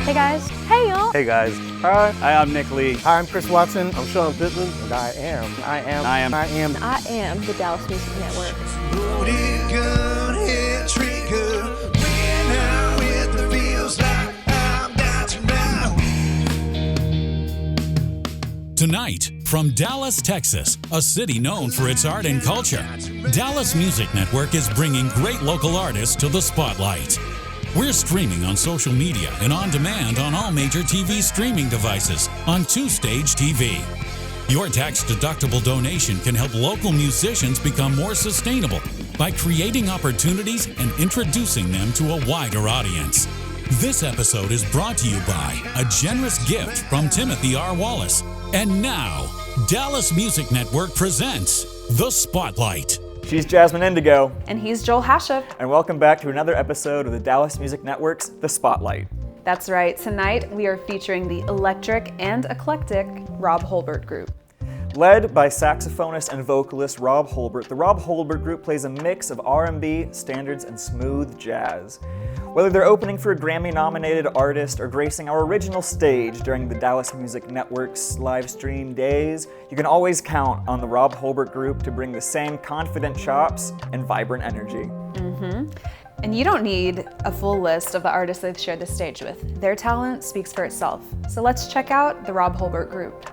Hey guys. Hey y'all. Hey guys. Hi, I'm Nick Lee. Hi, I'm Chris Watson. I'm Sean Pittman. And I am the Dallas Music Network. Tonight, from Dallas, Texas, a city known for its art and culture, Dallas Music Network is bringing great local artists to the spotlight. We're streaming on social media and on demand on all major TV streaming devices on 2Stage TV. Your tax-deductible donation can help local musicians become more sustainable by creating opportunities and introducing them to a wider audience. This episode is brought to you by a generous gift from Timothy R. Wallace. And now, Dallas Music Network presents The Spotlight. She's Jasmine Indigo. And he's Joel Hashuk. And welcome back to another episode of the Dallas Music Network's The Spotlight. That's right. Tonight we are featuring the electric and eclectic Rob Holbert Group. Led by saxophonist and vocalist Rob Holbert, the Rob Holbert Group plays a mix of R&B, standards, and smooth jazz. Whether they're opening for a Grammy-nominated artist or gracing our original stage during the Dallas Music Network's live stream days, you can always count on the Rob Holbert Group to bring the same confident chops and vibrant energy. And you don't need a full list of the artists they've shared the stage with. Their talent speaks for itself. So let's check out the Rob Holbert Group.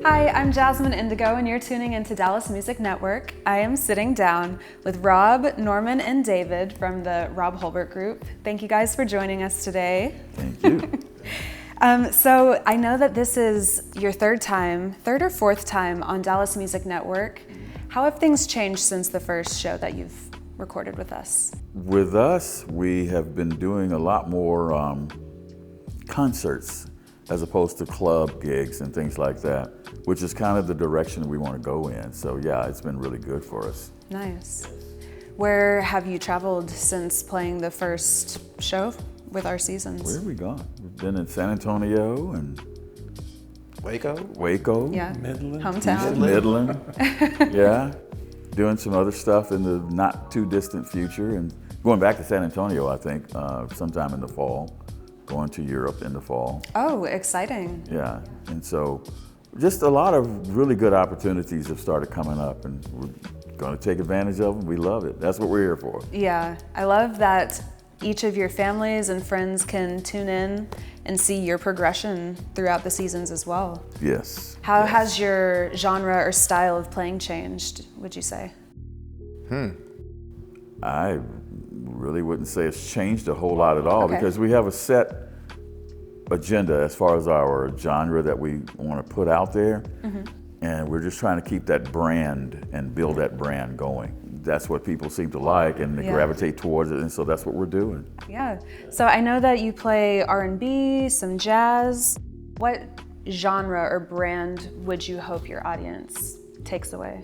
Hi, I'm Jasmine Indigo, and you're tuning into Dallas Music Network. I am sitting down with Rob, Norman, and David from the Rob Holbert Group. Thank you guys for joining us today. Thank you. So I know that this is your third or fourth time on Dallas Music Network. How have things changed since the first show that you've recorded with us? With us, we have been doing a lot more concerts as opposed to club gigs and things like that, which is kind of the direction we want to go in. So yeah, it's been really good for us. Nice. Where have you traveled since playing the first show with our seasons? Where have we gone? We've been in San Antonio and Waco. Yeah. Midland. Hometown. Midland. Yeah. Doing some other stuff in the not too distant future and going back to San Antonio, I think, sometime in the fall. Going to Europe in the fall. Oh, exciting. Yeah, and so just a lot of really good opportunities have started coming up and we're going to take advantage of them. We love it. That's what we're here for. Yeah, I love that each of your families and friends can tune in and see your progression throughout the seasons as well. Yes. How has your genre or style of playing changed, would you say? I really wouldn't say it's changed a whole lot at all because we have a set agenda as far as our genre that we want to put out there. And we're just trying to keep that brand and build that brand going. That's what people seem to like and they gravitate towards it, and so that's what we're doing. Yeah, so I know that you play R&B, some jazz. What genre or brand would you hope your audience takes away?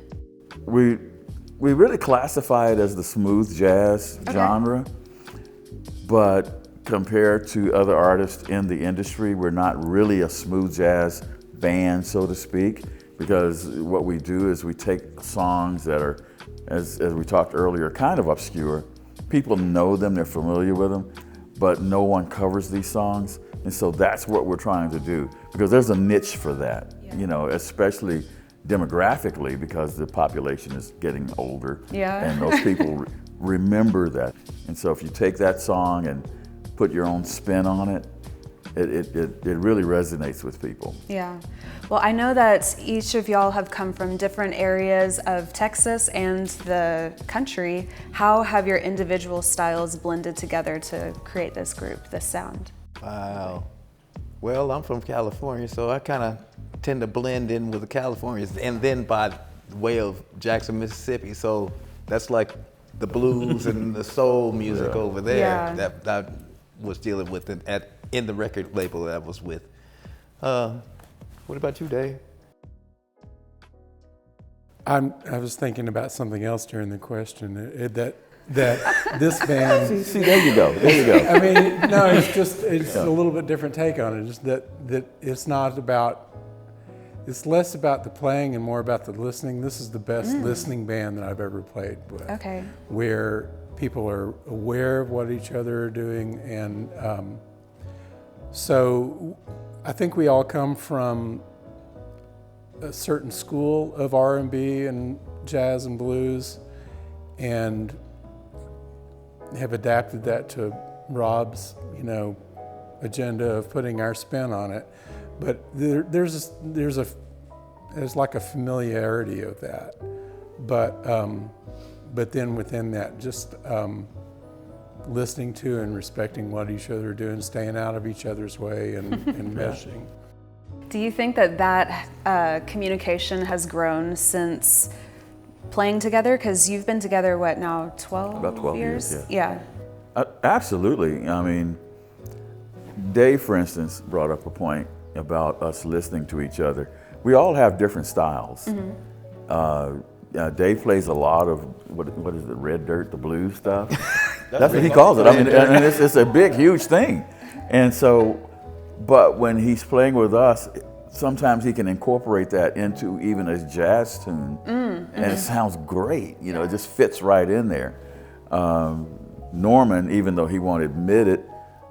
We really classify it as the smooth jazz genre, but compared to other artists in the industry, we're not really a smooth jazz band, so to speak, because what we do is we take songs that are, as we talked earlier, kind of obscure. People know them, they're familiar with them, but no one covers these songs. And so that's what we're trying to do, because there's a niche for that, you know, especially demographically, because the population is getting older and those people remember that. And so if you take that song and put your own spin on it, it really resonates with people. Yeah. Well, I know that each of y'all have come from different areas of Texas and the country. How have your individual styles blended together to create this group, this sound? Wow. Well, I'm from California, so I kind of tend to blend in with the Californians, and then by way of Jackson, Mississippi. So that's like the blues and the soul music over there that I was dealing with in the record label that I was with. What about you, Dave? I was thinking about something else during the question. That this band. See, there you go. There you go. I mean, no, it's a little bit different take on it. Just that it's not about. It's less about the playing and more about the listening. This is the best listening band that I've ever played with. Okay. Where people are aware of what each other are doing, and so I think we all come from a certain school of R&B and jazz and blues, and have adapted that to Rob's, agenda of putting our spin on it. But there's like a familiarity of that, but then within that, just listening to and respecting what each other are doing, staying out of each other's way, and meshing. Do you think that communication has grown since playing together? Because you've been together, what now, 12? About 12 years, yeah. Absolutely. I mean, Dave, for instance, brought up a point about us listening to each other. We all have different styles. Dave plays a lot of, what is it, red dirt, the blues stuff? That's what he calls it. I mean, it's a big, huge thing. And so, but when he's playing with us, sometimes he can incorporate that into even a jazz tune, and it sounds great. It just fits right in there. Norman, even though he won't admit it,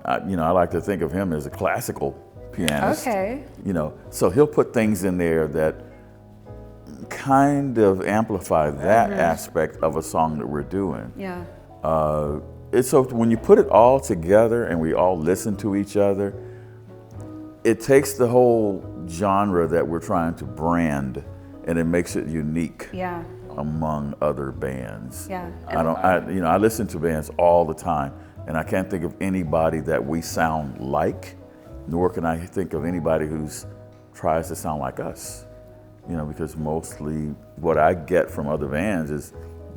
I like to think of him as a classical pianist. Okay. So he'll put things in there that kind of amplify that aspect of a song that we're doing. Yeah. So when you put it all together and we all listen to each other, it takes the whole genre that we're trying to brand, and it makes it unique Yeah. among other bands. Yeah. I listen to bands all the time, and I can't think of anybody that we sound like, nor can I think of anybody who's tries to sound like us. Because mostly what I get from other bands is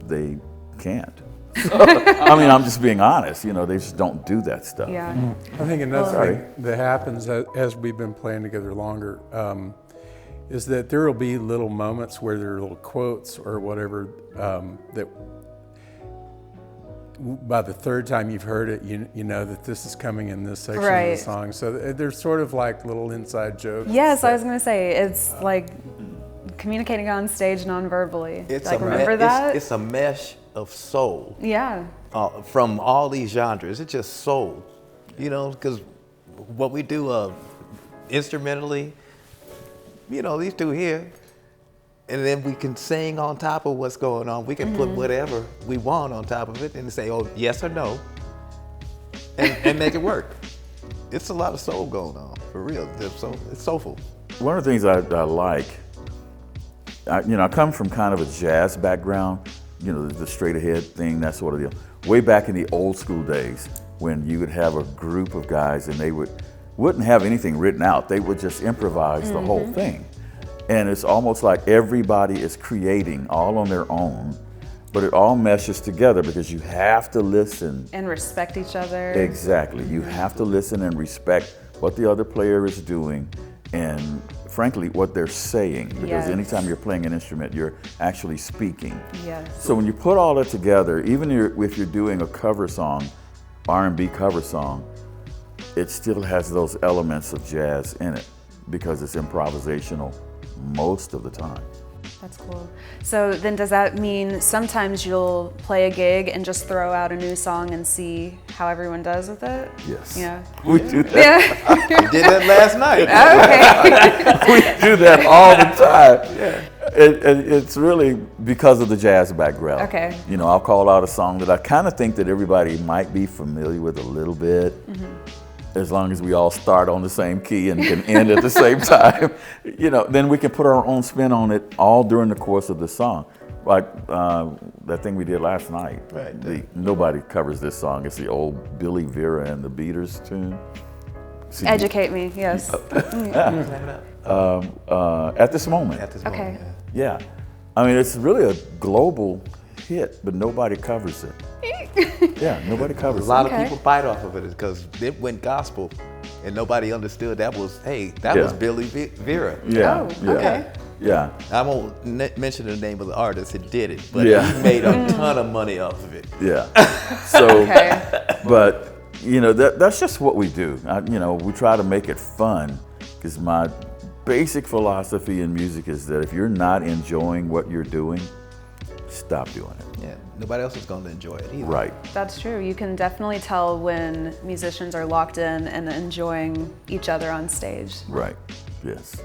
they can't. I mean, I'm just being honest. They just don't do that stuff. Yeah. I think another thing that happens as we've been playing together longer is that there will be little moments where there are little quotes or whatever that by the third time you've heard it, you know that this is coming in this section of the song. So they're sort of like little inside jokes. Yes, I was going to say, it's like communicating on stage non-verbally. It's remember that? It's a mesh of soul. Yeah. From all these genres, it's just soul. Because what we do instrumentally, these two here, and then we can sing on top of what's going on. We can put whatever we want on top of it and say, oh, yes or no, and make it work. It's a lot of soul going on, for real. It's soulful. One of the things I like, I come from kind of a jazz background, the straight ahead thing, that sort of deal. Way back in the old school days, when you would have a group of guys and they wouldn't have anything written out. They would just improvise the whole thing. And it's almost like everybody is creating all on their own, but it all meshes together because you have to listen. And respect each other. Exactly. You have to listen and respect what the other player is doing and, frankly, what they're saying. Because anytime you're playing an instrument, you're actually speaking. Yes. So when you put all that together, even if you're doing a cover song, R&B cover song, it still has those elements of jazz in it because it's improvisational most of the time. That's cool. So then does that mean sometimes you'll play a gig and just throw out a new song and see how everyone does with it? Yes. Yeah. We do that. Yeah. We did that last night. Okay. We do that all the time. Yeah. It's really because of the jazz background. Okay. I'll call out a song that I kind of think that everybody might be familiar with a little bit. As long as we all start on the same key and can end at the same time, then we can put our own spin on it all during the course of the song. Like that thing we did last night. Right. Nobody covers this song. It's the old Billy Vera and the Beaters tune. Educate me, yes. At this moment. Okay. Yeah. I mean, it's really a global hit, but nobody covers it. Yeah, nobody covers it. A lot of people bite off of it because it went gospel and nobody understood that was Billy Vera. Yeah. Oh, okay. Yeah. I won't mention the name of the artist that did it, but he made a ton of money off of it. Yeah. So, but that's just what we do. We try to make it fun because my basic philosophy in music is that if you're not enjoying what you're doing, stop doing it. Yeah, nobody else is going to enjoy it either. Right. That's true. You can definitely tell when musicians are locked in and enjoying each other on stage. Right. Yes.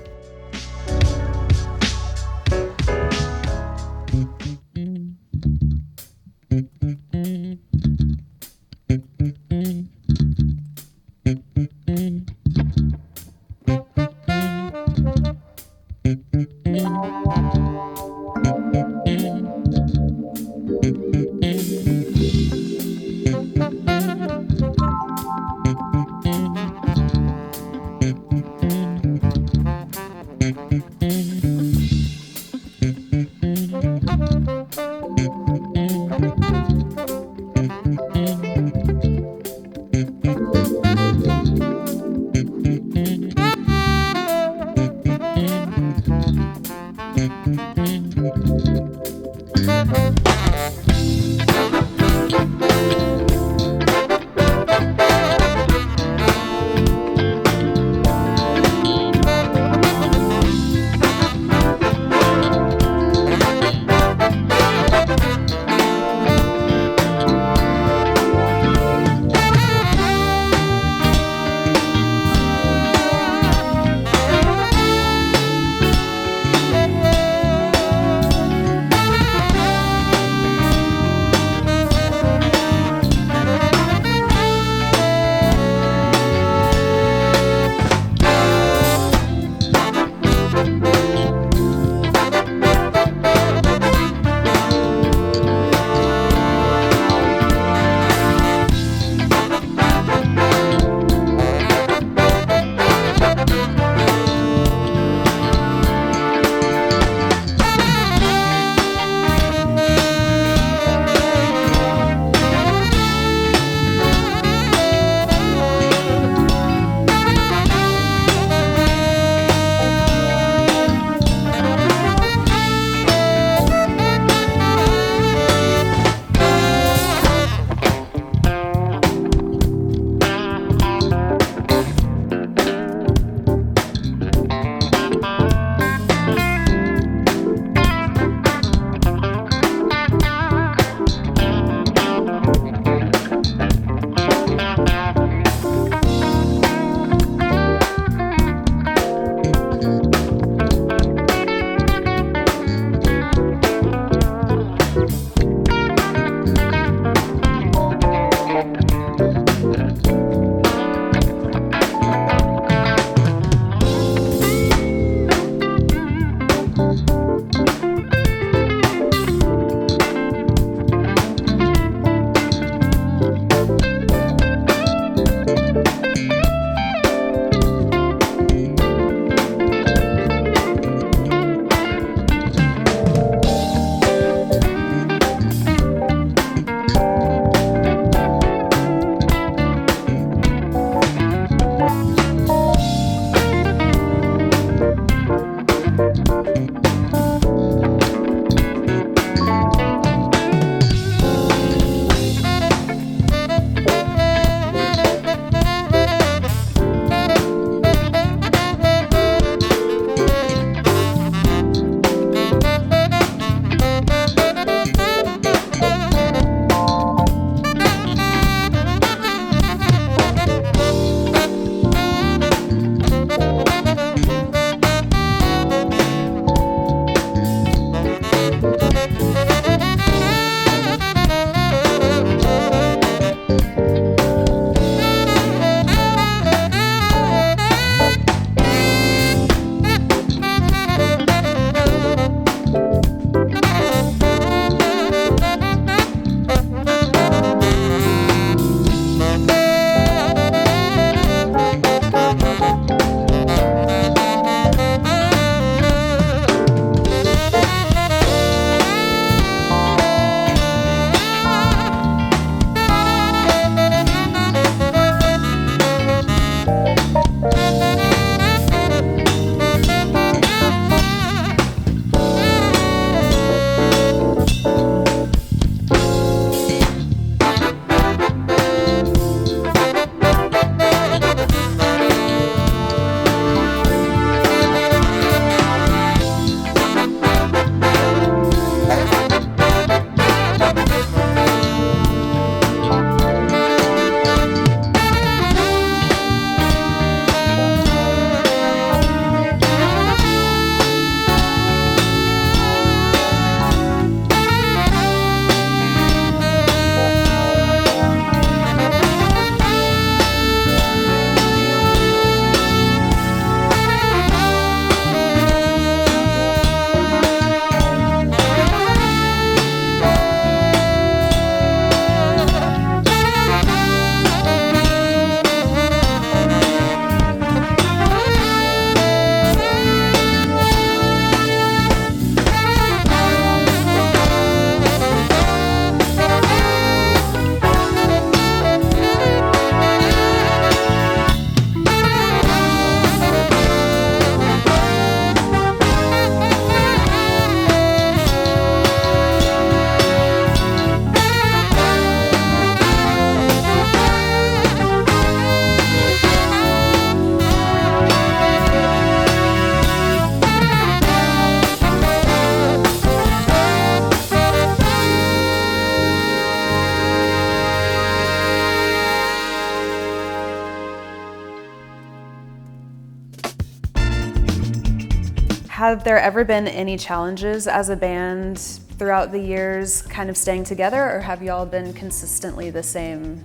Have there ever been any challenges as a band throughout the years kind of staying together, or have y'all been consistently the same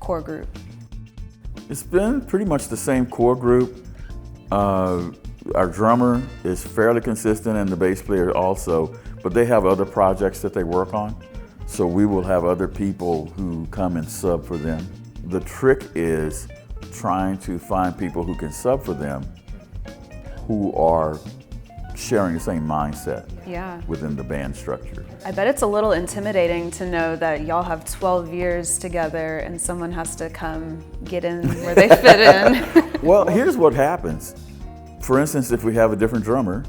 core group? It's been pretty much the same core group. Our drummer is fairly consistent and the bass player also, but they have other projects that they work on. So we will have other people who come and sub for them. The trick is trying to find people who can sub for them who are sharing the same mindset within the band structure. I bet it's a little intimidating to know that y'all have 12 years together and someone has to come get in where they fit in. Well, here's what happens. For instance, if we have a different drummer,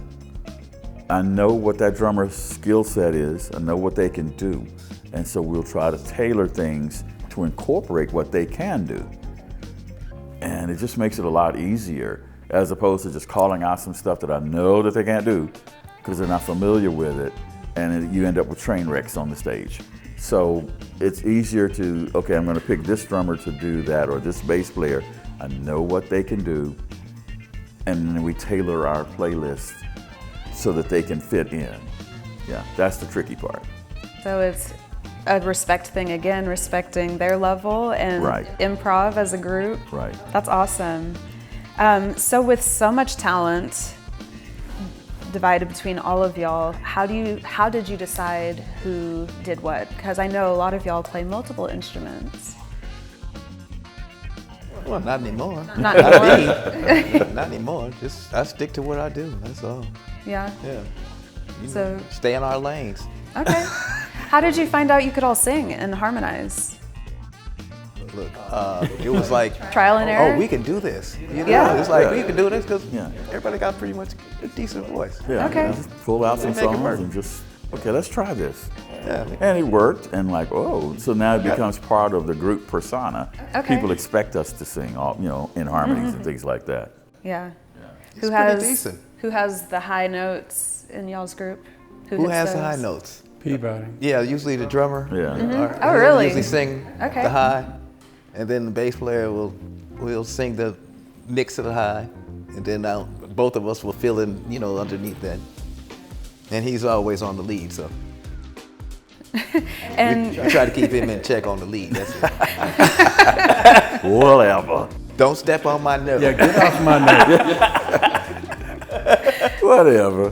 I know what that drummer's skill set is, I know what they can do, and so we'll try to tailor things to incorporate what they can do. And it just makes it a lot easier, as opposed to just calling out some stuff that I know that they can't do because they're not familiar with it, and you end up with train wrecks on the stage. So it's easier to, okay, I'm gonna pick this drummer to do that, or this bass player. I know what they can do, and then we tailor our playlist so that they can fit in. Yeah, that's the tricky part. So it's a respect thing again, respecting their level and improv as a group. Right. That's awesome. So with so much talent divided between all of y'all, how did you decide who did what? Because I know a lot of y'all play multiple instruments. Well, not anymore. Not anymore. Not anymore. Just I stick to what I do. That's all. Yeah. Yeah. So Stay in our lanes. okay. How did you find out you could all sing and harmonize? Look, it was like Trial and error? Oh, we can do this. You know? Yeah. It's like we can do this because Yeah. everybody got pretty much a decent voice. Yeah, Okay. just pull out some Make it songs work. and just, okay, let's try this. Yeah. And it worked, and like, oh, so now it becomes part of the group persona. Okay. People expect us to sing all, in harmonies and things like that. Yeah. It's pretty decent. Who has the high notes in y'all's group? Who hits has the those? high notes? Peabody. Yeah, usually the drummer. Yeah. Oh, really? Usually sing Okay. the high, and then the bass player will sing the mix of the high, and then both of us will fill in, underneath that. And he's always on the lead, so And we try to keep him in check on the lead. That's it. Whatever. Don't step on my note. Yeah, get off my note. Whatever.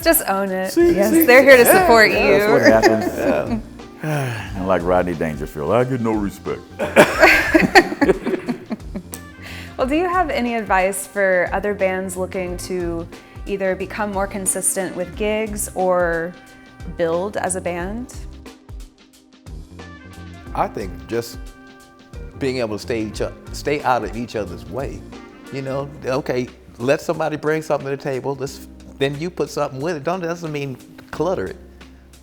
just own it. Yes, they're here to support That's what you. happens. And like Rodney Dangerfield, I get no respect. Well, do you have any advice for other bands looking to either become more consistent with gigs or build as a band? I think just being able to stay out of each other's way. Okay, let somebody bring something to the table. Then you put something with it. Doesn't mean clutter it.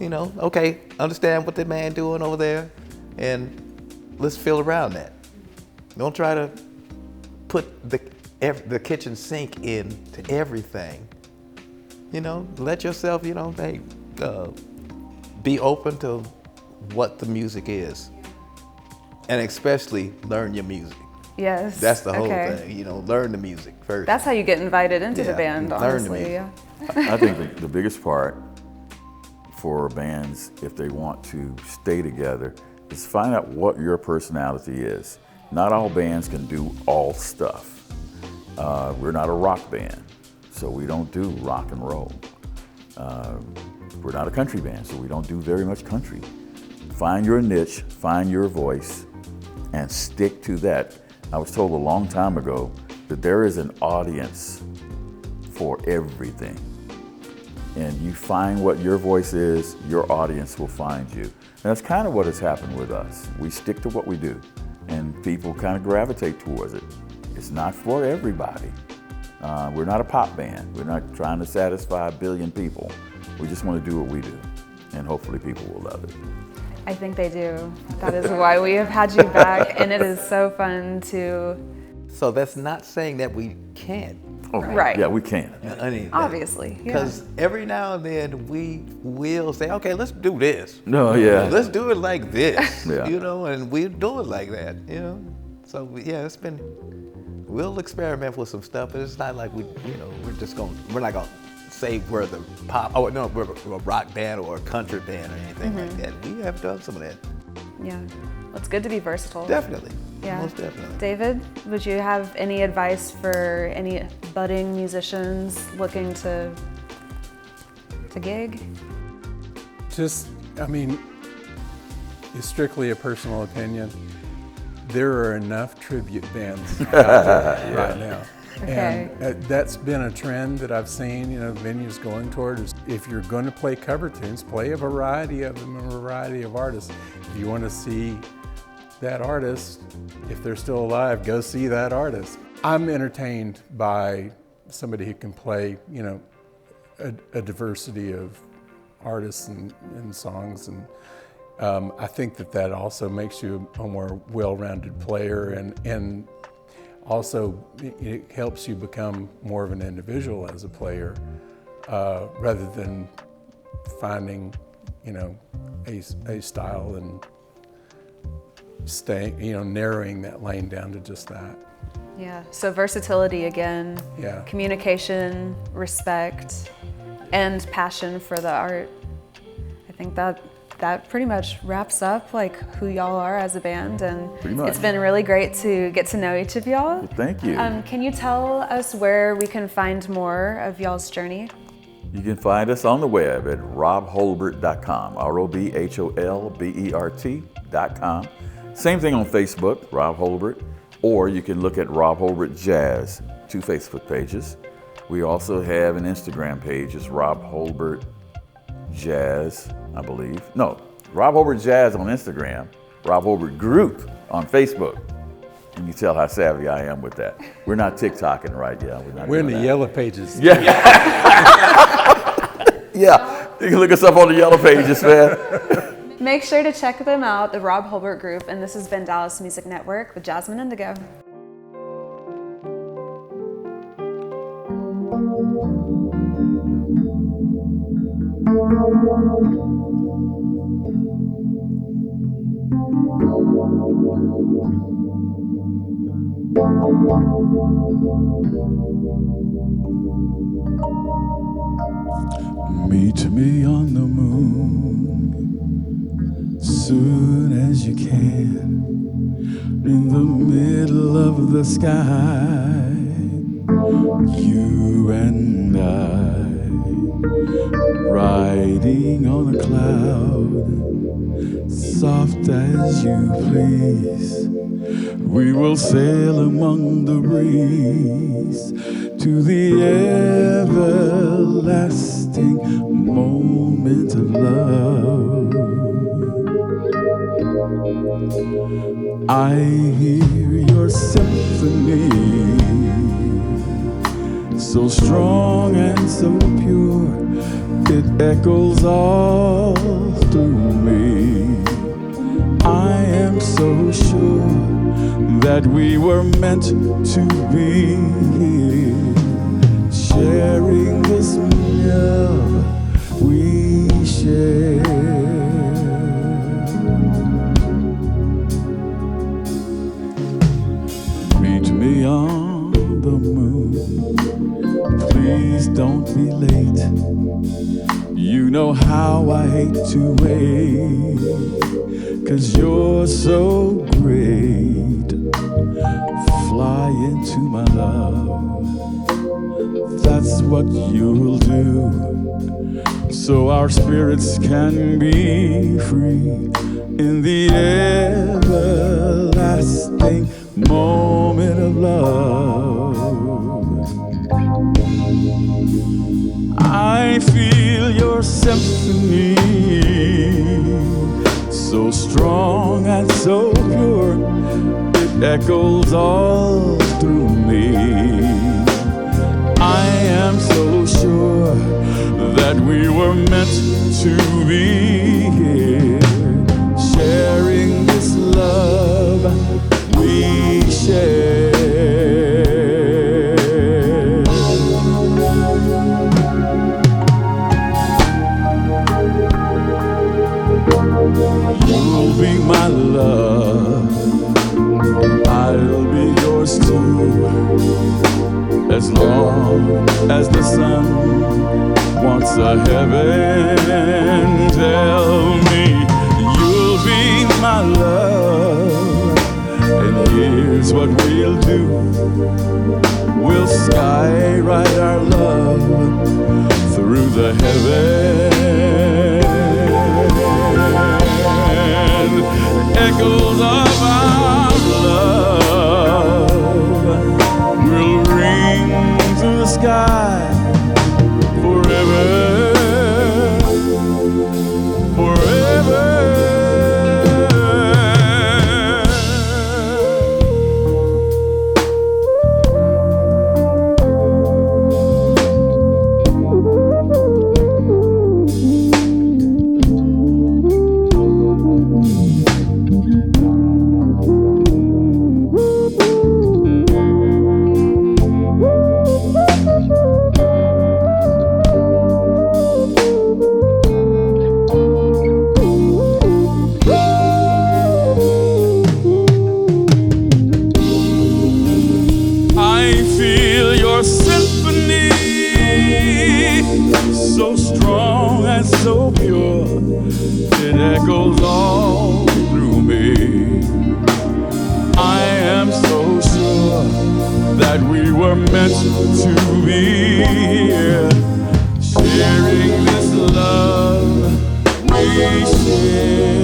Okay, understand what the man doing over there, and let's feel around that. Don't try to put the kitchen sink into everything. Let yourself, be open to what the music is, and especially learn your music. Yes. That's the whole okay. thing. Learn the music first. That's how you get invited into the Yeah, band, learn the honestly. music. Yeah. I think the biggest part for bands, if they want to stay together, is find out what your personality is. Not all bands can do all stuff. We're not a rock band, so we don't do rock and roll. We're not a country band, so we don't do very much country. Find your niche, find your voice, and stick to that. I was told a long time ago that there is an audience for everything. And you find what your voice is, your audience will find you. And that's kind of what has happened with us. We stick to what we do, and people kind of gravitate towards it. It's not for everybody. We're not a pop band. We're not trying to satisfy a billion people. We just want to do what we do, and hopefully people will love it. I think they do. That is why we have had you back, and it is so fun to. So that's not saying that we can't. Okay. Right. Yeah, we can. Obviously. Yeah. Because every now and then we will say, okay, let's do this. No, yeah. Let's do it like this. Yeah. And we do it like that. So yeah, it's been we'll experiment with some stuff, but it's not like we're not gonna say we're the pop, we're a rock band or a country band or anything like that. We have done some of that. Yeah, well, it's good to be versatile. Definitely. Yeah. Most definitely. David, would you have any advice for any budding musicians looking to gig? Just, I mean, it's strictly a personal opinion. There are enough tribute bands out there right now. Okay. And that's been a trend that I've seen, venues going toward is if you're going to play cover tunes, play a variety of them, a variety of artists. If you want to see that artist, if they're still alive, go see that artist. I'm entertained by somebody who can play, a diversity of artists and songs, and I think that also makes you a more well-rounded player, and also it helps you become more of an individual as a player, rather than finding, a style and narrowing that lane down to just that. Yeah, so versatility again, Yeah. communication, respect, and passion for the art. I think that pretty much wraps up like who y'all are as a band, and Pretty much. it's been really great to get to know each of y'all. Well, thank you. Can you tell us where we can find more of y'all's journey? You can find us on the web at robholbert.com, ROBHOLBERT.com. Same thing on Facebook, Rob Holbert, or you can look at Rob Holbert Jazz, 2 Facebook pages. We also have an Instagram page, it's Rob Holbert Jazz, I believe. No, Rob Holbert Jazz on Instagram, Rob Holbert Group on Facebook. You can tell how savvy I am with that. We're not TikToking right now. We're in the yellow pages. Yeah. Yeah, you can look us up on the yellow pages, man. Make sure to check them out, the Rob Holbert Group, and this has been Dallas Music Network with Jasmine Indigo. Meet me on the moon soon as you can, in the middle of the sky, you and I, riding on a cloud, soft as you please. We will sail among the breeze to the everlasting moment of love. I hear your symphony, so strong and so pure, it echoes all through me. I am so sure that we were meant to be here, sharing this love we share. Meet me on the moon, please don't be late. You know how I hate to wait, 'cause you're so great. Fly into my love, that's what you'll do, so our spirits can be free in the everlasting moment of love. I feel your symphony, so strong and so pure, it echoes all through me. I am so sure that we were meant to be here, sharing this love we share. You'll be my love, I'll be yours too. strong as the sun wants a heaven. Tell me you'll be my love, and here's what we'll do. We'll skywrite our love through the heavens. Echoes of our love will ring through the sky forever, forever. So strong and so pure, it echoes all through me. I am so sure that we were meant to be here, sharing this love we share.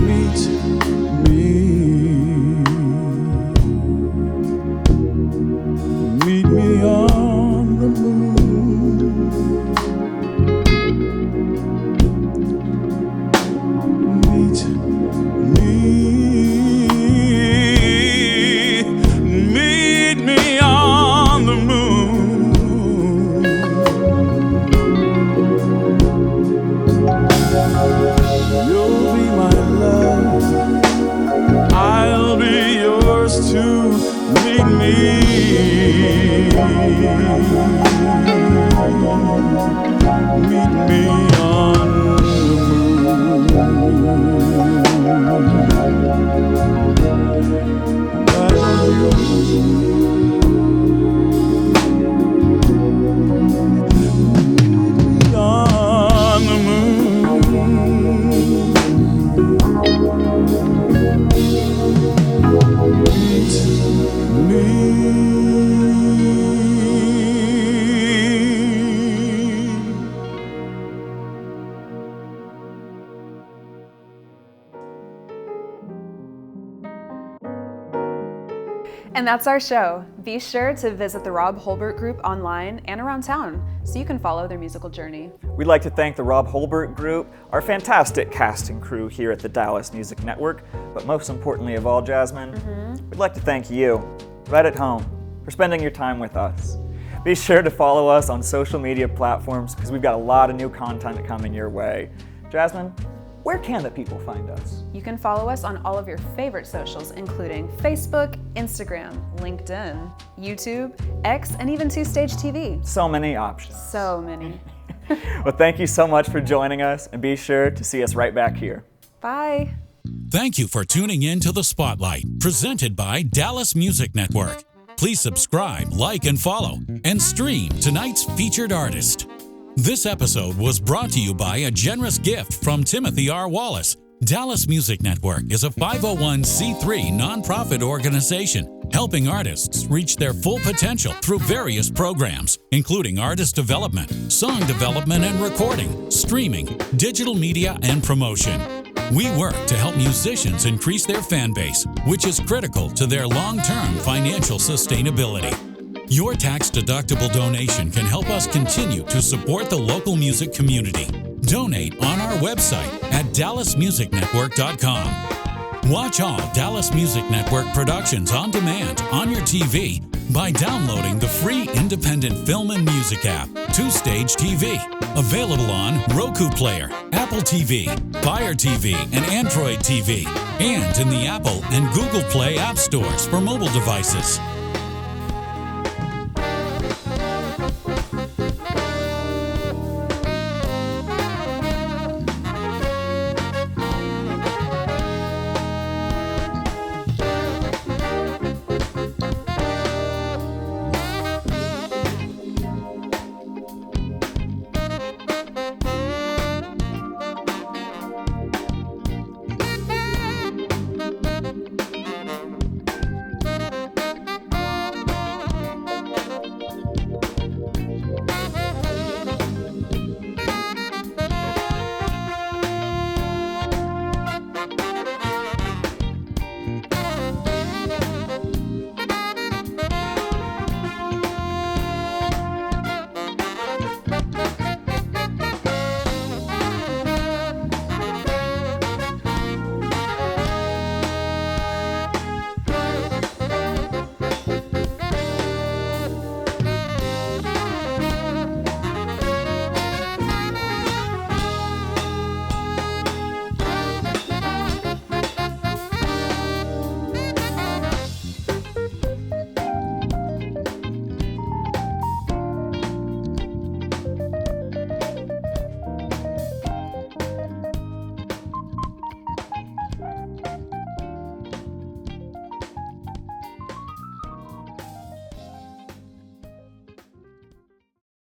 Meet me. Meet me on the moon. Meet me on the moon. You'll be my love, I'll be yours too. Meet me. Meet me on the And that's our show. Be sure to visit the Rob Holbert Group online and around town so you can follow their musical journey. We'd like to thank the Rob Holbert Group, our fantastic cast and crew here at the Dallas Music Network, but most importantly of all, Jasmine, we'd like to thank you, right at home, for spending your time with us. Be sure to follow us on social media platforms because we've got a lot of new content coming your way. Jasmine, where can the people find us? You can follow us on all of your favorite socials, including Facebook, Instagram, LinkedIn, YouTube, X, and even Two-Stage TV. So many options. So many. Well, thank you so much for joining us, and be sure to see us right back here. Bye. Thank you for tuning in to The Spotlight, presented by Dallas Music Network. Please subscribe, like, and follow, and stream tonight's featured artist. This episode was brought to you by a generous gift from Timothy R. Wallace. Dallas Music Network is a 501c3 nonprofit organization helping artists reach their full potential through various programs, including artist development, song development and recording, streaming, digital media, and promotion. We work to help musicians increase their fan base, which is critical to their long-term financial sustainability. Your tax-deductible donation can help us continue to support the local music community. Donate on our website at dallasmusicnetwork.com. Watch all Dallas Music Network productions on demand on your TV by downloading the free independent film and music app, Two-Stage TV, available on Roku Player, Apple TV, Fire TV, and Android TV, and in the Apple and Google Play app stores for mobile devices.